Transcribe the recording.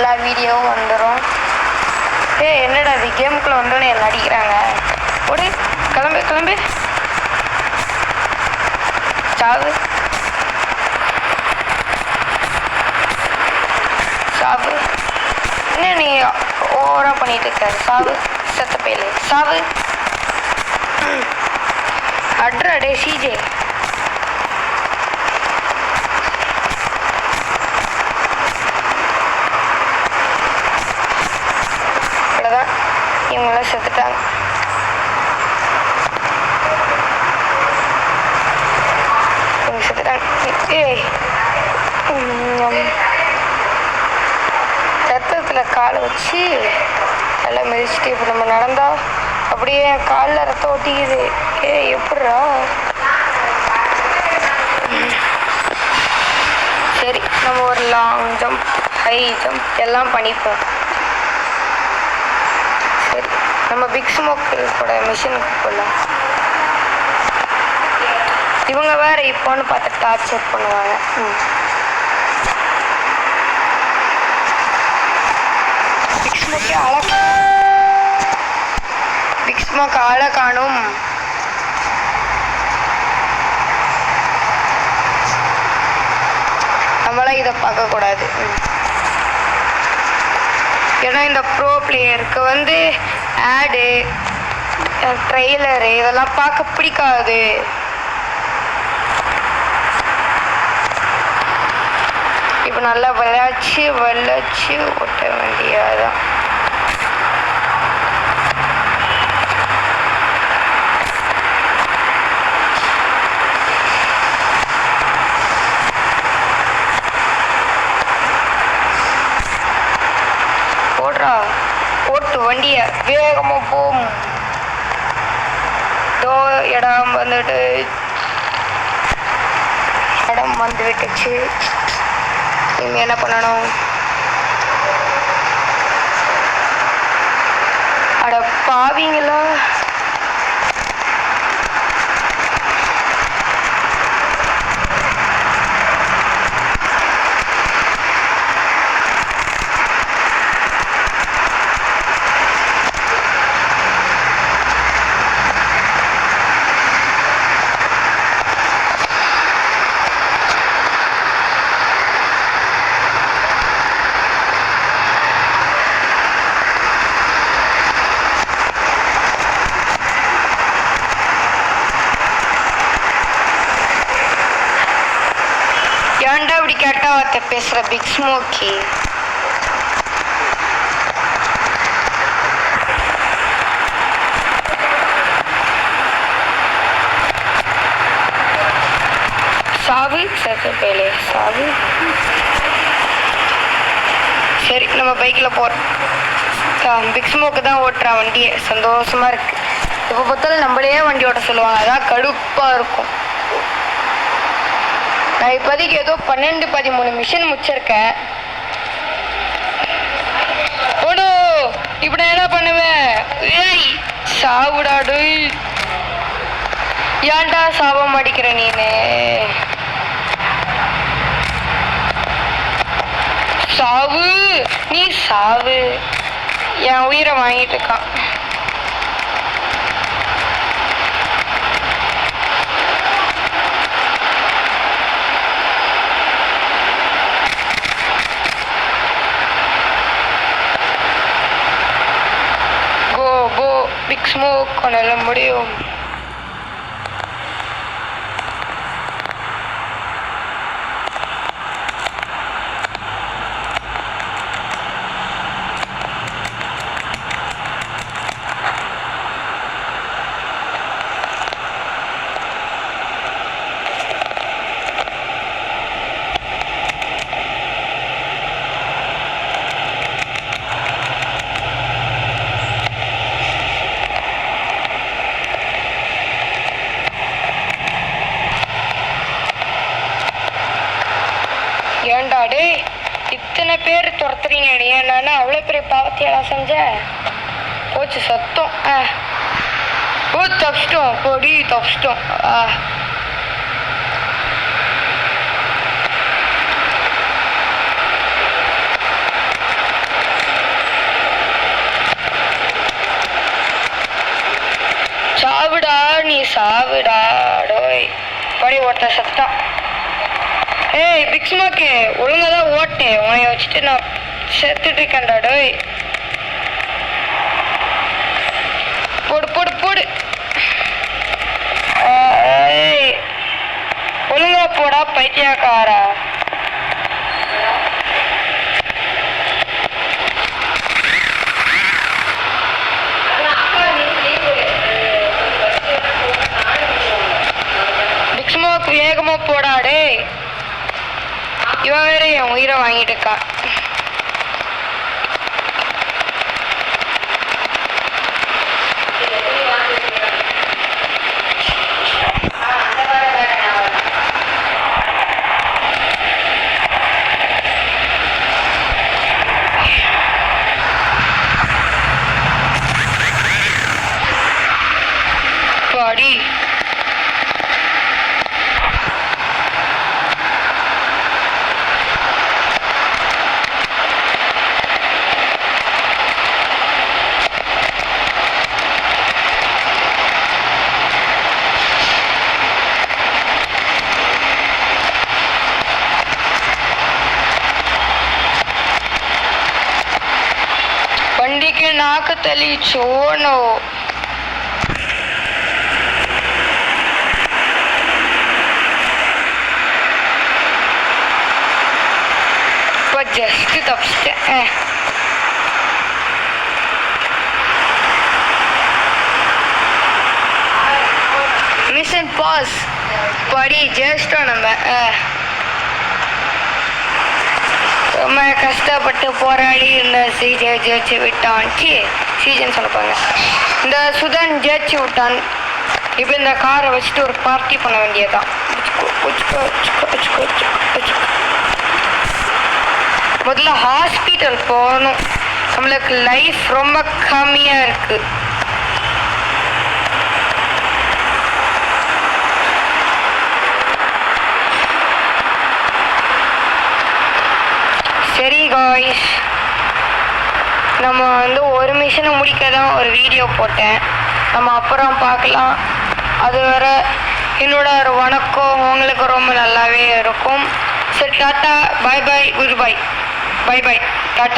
எல்லா வீடியோவும் வந்துடும். என்னடா அது கேமுக்குள்ளே வந்தோடனே எல்லாம் அடிக்கிறாங்க. ஓடு, கிளம்பு கிளம்பு, சாவு சாவு. என்ன நீ ஓவராக பண்ணிட்டு இருக்காரு? சாவு, செத்த பையலே சாவு. அட்ரா டே சிஜே. அவ்வளோதான், இவங்களாம் செத்துட்டாங்க. இவங்க செத்துட்டாங்க. ரத்தத்தில் காலை வச்சு நல்லா மிதிச்சுட்டு இப்போ நம்ம நடந்தா அப்படியே காலில் ரத்தம் ஒட்டிக்குது. எப்பட்றா? சரி, நம்ம ஒரு லாங் ஜம்ப், ஹை ஜம்ப் எல்லாம் பண்ணிப்போம். சரி, நம்ம பிக் ஸ்மோக்கோட மிஷினுக்கு போகலாம். இவங்க வேற இப்போன்னு பார்த்து டார்ச்சர் பண்ணுவாங்க. பிக் ஸ்மோக் ஆளை காணும். நம்மளாம் இதை பார்க்கக்கூடாது. ஏன்னா இந்த ப்ரோ பிளேயருக்கு வந்து ஆடு, ட்ரெய்லரு இதெல்லாம் பார்க்க பிடிக்காது. இப்போ நல்லா வளைச்சு ஓட்ட வேண்டியதான். ஓட்டு வண்டிய வேகமா போம். இடம் வந்து விட்டுச்சு. இனிமே என்ன பண்ணணும்? அட பாவீங்களா, ஏன்டா இப்படி கேட்டா வார்த்தை பேசுற பிக் ஸ்மோக்கி? சாவு, செத்த பேலே சாவு. சரி, நம்ம பைக்கில் போகிறோம். பிக் ஸ்மோக்கு தான் ஓட்டுறான் வண்டியை, சந்தோஷமா இருக்கு. இப்போ பார்த்தாலும் நம்மளே வண்டி ஓட்ட சொல்லுவாங்க, அதான் கடுப்பாக இருக்கும். நான் இப்போதைக்கு ஏதோ 12-13 மிஷன் முடிச்சிருக்கேன். ஓடு, இப்படி என்ன பண்ணுவேன்? ஏய் சாவுடாடு, ஏன்டா சாவ மாட்டிக்கிற நீனு? சாவு, நீ சாவு. என் உயிரை வாங்கிட்டு இருக்கான். பிக் ஸ்மோக் கொண்டாட முடியும். ஏன்டா டே இத்தனை பேர் துரத்துறீங்க? ஏன்னா அவ்வளோ பெரிய பாவத்தையெல்லாம் செஞ்ச? போச்சு சத்தம். ஓ தப்பிச்சிட்டோம், பொடி தப்பிச்சிட்டோம். சாவுடா நீ சாவுடா டோய். படி ஓட்ட சத்தம். ஏய் பிக்ஸ்மாக்கு ஒழுங்காதான் ஓட்டேன். உனைய வச்சுட்டு நான் செத்துட்டு இருக்கேன்டா டோய். போடு போடு போடு. ஒழுங்கா போடா பைத்தியக்காரா. பிக்ஸ்மாக்கு வேகமா போடாடே. இவன் வேற என் உயிரை வாங்கிட்டு இருக்கான். பாடி வண்டிக்கு நாக்கு தெளிச்சோனோ. ஜஸ்ட் தப்பிச்சிட்டேன். Mission pass. படி ஜெயிச்சிட்டோம் நம்ம. ரொம்ப கஷ்டப்பட்டு போராடி இந்த ஜெயிச்சு விட்டான். சீஜன் சொல்லப்பாங்க. இந்த சுதன் ஜெயிச்சு விட்டான். இப்போ இந்த காரை வச்சுட்டு ஒரு பார்ட்டி பண்ண வேண்டியதுதான். முதல்ல ஹாஸ்பிட்டல் போகணும். நம்மளுக்கு லைஃப் ரொம்ப கம்மியா இருக்கு. சரி காய்ஸ், நம்ம ஒரு மிஷனை முடிக்க தான் ஒரு வீடியோ போட்டேன். நம்ம அப்புறம் பார்க்கலாம். அது வர என்னோட ஒரு வணக்கம் உங்களுக்கு ரொம்ப நல்லாவே இருக்கும். சரி டாட்டா, பாய் பாய், குட் பாய், பாய் பாய், டாட்டா.